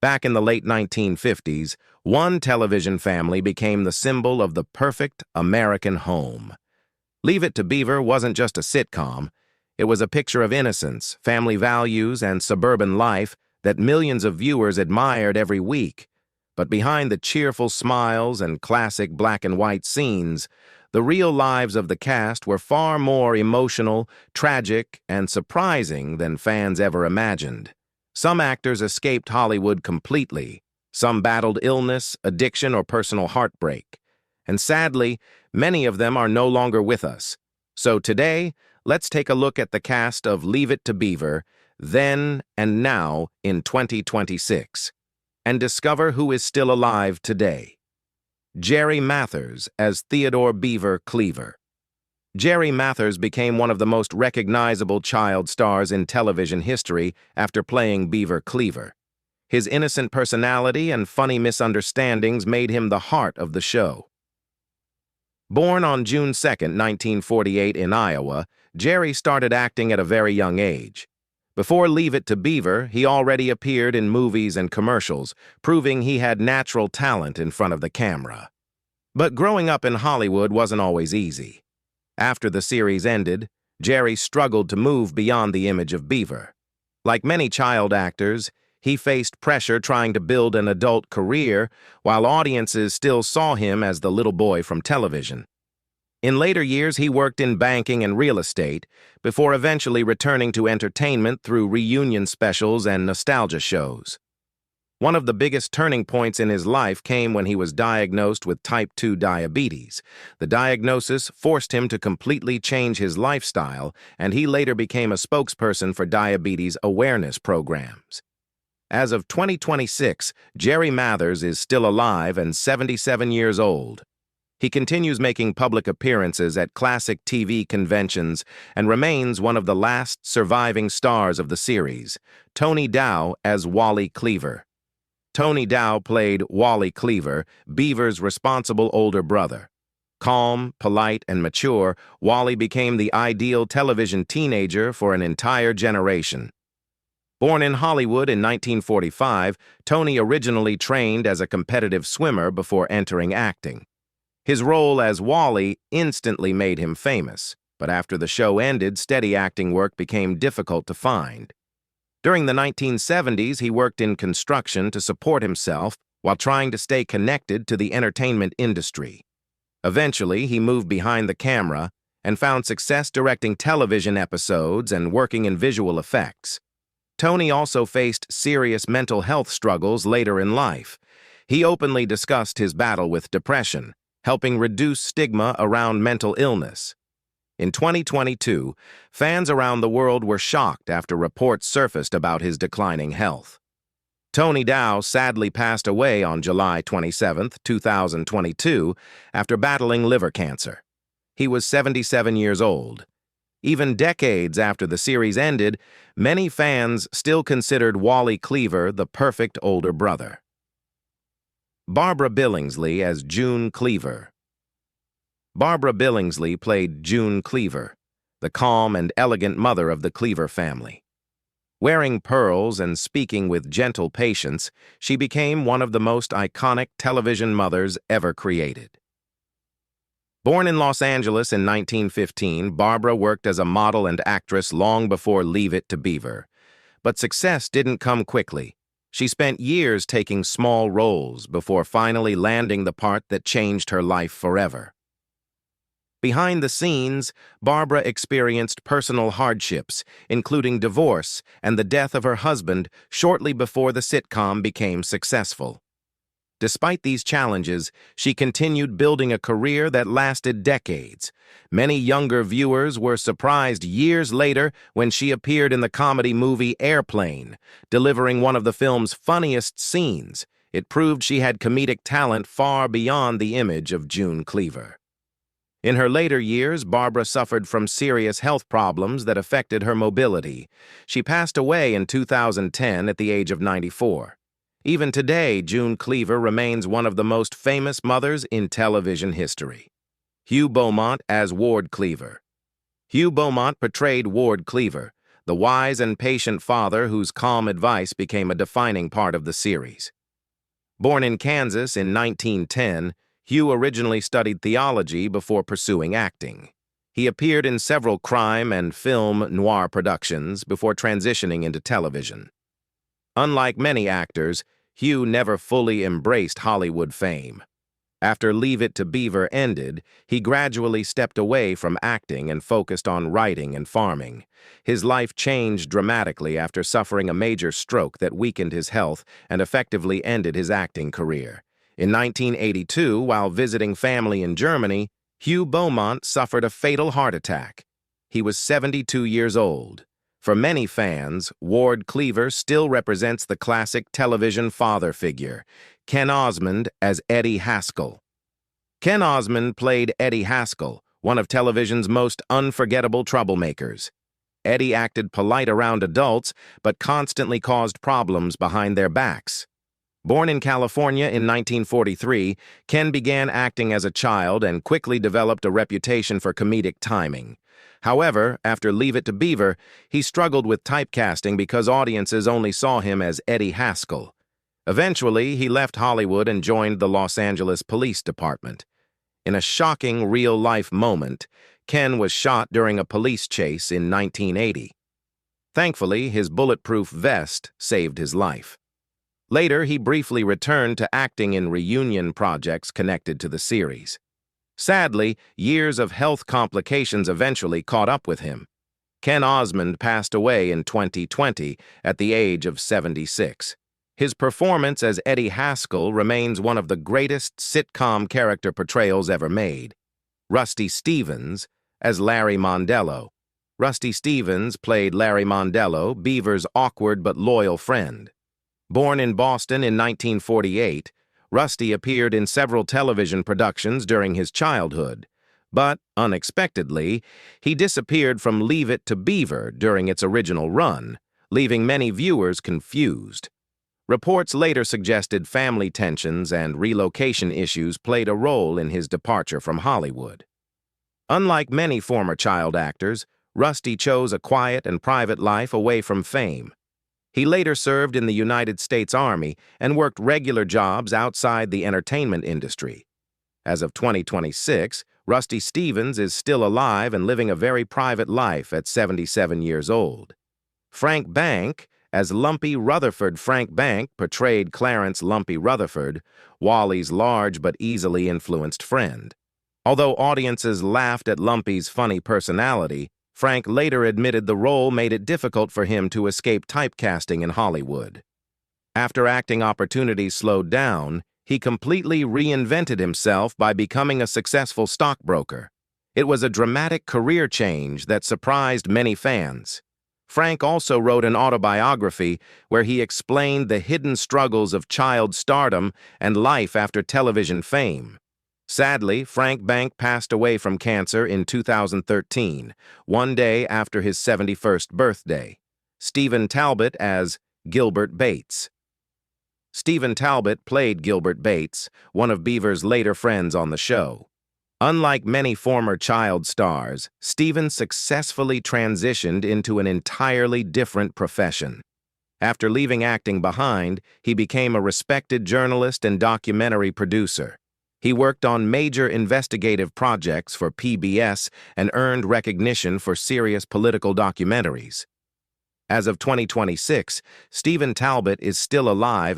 Back in the late 1950s, one television family became the symbol of the perfect American home. Leave It to Beaver wasn't just a sitcom. It was a picture of innocence, family values, and suburban life that millions of viewers admired every week. But behind the cheerful smiles and classic black and white scenes, the real lives of the cast were far more emotional, tragic, and surprising than fans ever imagined. Some actors escaped Hollywood completely. Some battled illness, addiction, or personal heartbreak. And sadly, many of them are no longer with us. So today, let's take a look at the cast of Leave It to Beaver, then and now in 2026, and discover who is still alive today. Jerry Mathers as Theodore Beaver Cleaver. Jerry Mathers became one of the most recognizable child stars in television history after playing Beaver Cleaver. His innocent personality and funny misunderstandings made him the heart of the show. Born on June 2, 1948 in Iowa, Jerry started acting at a very young age. Before Leave It to Beaver, he already appeared in movies and commercials, proving he had natural talent in front of the camera. But growing up in Hollywood wasn't always easy. After the series ended, Jerry struggled to move beyond the image of Beaver. Like many child actors, he faced pressure trying to build an adult career, while audiences still saw him as the little boy from television. In later years, he worked in banking and real estate, before eventually returning to entertainment through reunion specials and nostalgia shows. One of the biggest turning points in his life came when he was diagnosed with type 2 diabetes. The diagnosis forced him to completely change his lifestyle, and he later became a spokesperson for diabetes awareness programs. As of 2026, Jerry Mathers is still alive and 77 years old. He continues making public appearances at classic TV conventions and remains one of the last surviving stars of the series. Tony Dow as Wally Cleaver. Tony Dow played Wally Cleaver, Beaver's responsible older brother. Calm, polite, and mature, Wally became the ideal television teenager for an entire generation. Born in Hollywood in 1945, Tony originally trained as a competitive swimmer before entering acting. His role as Wally instantly made him famous, but after the show ended, steady acting work became difficult to find. During the 1970s, he worked in construction to support himself while trying to stay connected to the entertainment industry. Eventually, he moved behind the camera and found success directing television episodes and working in visual effects. Tony also faced serious mental health struggles later in life. He openly discussed his battle with depression, helping reduce stigma around mental illness. In 2022, fans around the world were shocked after reports surfaced about his declining health. Tony Dow sadly passed away on July 27, 2022, after battling liver cancer. He was 77 years old. Even decades after the series ended, many fans still considered Wally Cleaver the perfect older brother. Barbara Billingsley as June Cleaver. Barbara Billingsley played June Cleaver, the calm and elegant mother of the Cleaver family. Wearing pearls and speaking with gentle patience, she became one of the most iconic television mothers ever created. Born in Los Angeles in 1915, Barbara worked as a model and actress long before Leave It to Beaver. But success didn't come quickly. She spent years taking small roles before finally landing the part that changed her life forever. Behind the scenes, Barbara experienced personal hardships, including divorce and the death of her husband shortly before the sitcom became successful. Despite these challenges, she continued building a career that lasted decades. Many younger viewers were surprised years later when she appeared in the comedy movie Airplane, delivering one of the film's funniest scenes. It proved she had comedic talent far beyond the image of June Cleaver. In her later years, Barbara suffered from serious health problems that affected her mobility. She passed away in 2010 at the age of 94. Even today, June Cleaver remains one of the most famous mothers in television history. Hugh Beaumont as Ward Cleaver. Hugh Beaumont portrayed Ward Cleaver, the wise and patient father whose calm advice became a defining part of the series. Born in Kansas in 1910, Hugh originally studied theology before pursuing acting. He appeared in several crime and film noir productions before transitioning into television. Unlike many actors, Hugh never fully embraced Hollywood fame. After Leave It To Beaver ended, he gradually stepped away from acting and focused on writing and farming. His life changed dramatically after suffering a major stroke that weakened his health and effectively ended his acting career. In 1982, while visiting family in Germany, Hugh Beaumont suffered a fatal heart attack. He was 72 years old. For many fans, Ward Cleaver still represents the classic television father figure, Ken Osmond as Eddie Haskell. Ken Osmond played Eddie Haskell, one of television's most unforgettable troublemakers. Eddie acted polite around adults, but constantly caused problems behind their backs. Born in California in 1943, Ken began acting as a child and quickly developed a reputation for comedic timing. However, after Leave It To Beaver, he struggled with typecasting because audiences only saw him as Eddie Haskell. Eventually, he left Hollywood and joined the Los Angeles Police Department. In a shocking real-life moment, Ken was shot during a police chase in 1980. Thankfully, his bulletproof vest saved his life. Later, he briefly returned to acting in reunion projects connected to the series. Sadly, years of health complications eventually caught up with him. Ken Osmond passed away in 2020 at the age of 76. His performance as Eddie Haskell remains one of the greatest sitcom character portrayals ever made. Rusty Stevens as Larry Mondello. Rusty Stevens played Larry Mondello, Beaver's awkward but loyal friend. Born in Boston in 1948, Rusty appeared in several television productions during his childhood, but, unexpectedly, he disappeared from Leave It To Beaver during its original run, leaving many viewers confused. Reports later suggested family tensions and relocation issues played a role in his departure from Hollywood. Unlike many former child actors, Rusty chose a quiet and private life away from fame. He later served in the United States Army and worked regular jobs outside the entertainment industry. As of 2026, Rusty Stevens is still alive and living a very private life at 77 years old. Frank Bank, as Lumpy Rutherford. Frank Bank portrayed Clarence Lumpy Rutherford, Wally's large but easily influenced friend. Although audiences laughed at Lumpy's funny personality, Frank later admitted the role made it difficult for him to escape typecasting in Hollywood. After acting opportunities slowed down, he completely reinvented himself by becoming a successful stockbroker. It was a dramatic career change that surprised many fans. Frank also wrote an autobiography where he explained the hidden struggles of child stardom and life after television fame. Sadly, Frank Bank passed away from cancer in 2013, one day after his 71st birthday. Stephen Talbot as Gilbert Bates. Stephen Talbot played Gilbert Bates, one of Beaver's later friends on the show. Unlike many former child stars, Stephen successfully transitioned into an entirely different profession. After leaving acting behind, he became a respected journalist and documentary producer. He worked on major investigative projects for PBS and earned recognition for serious political documentaries. As of 2026, Stephen Talbot is still alive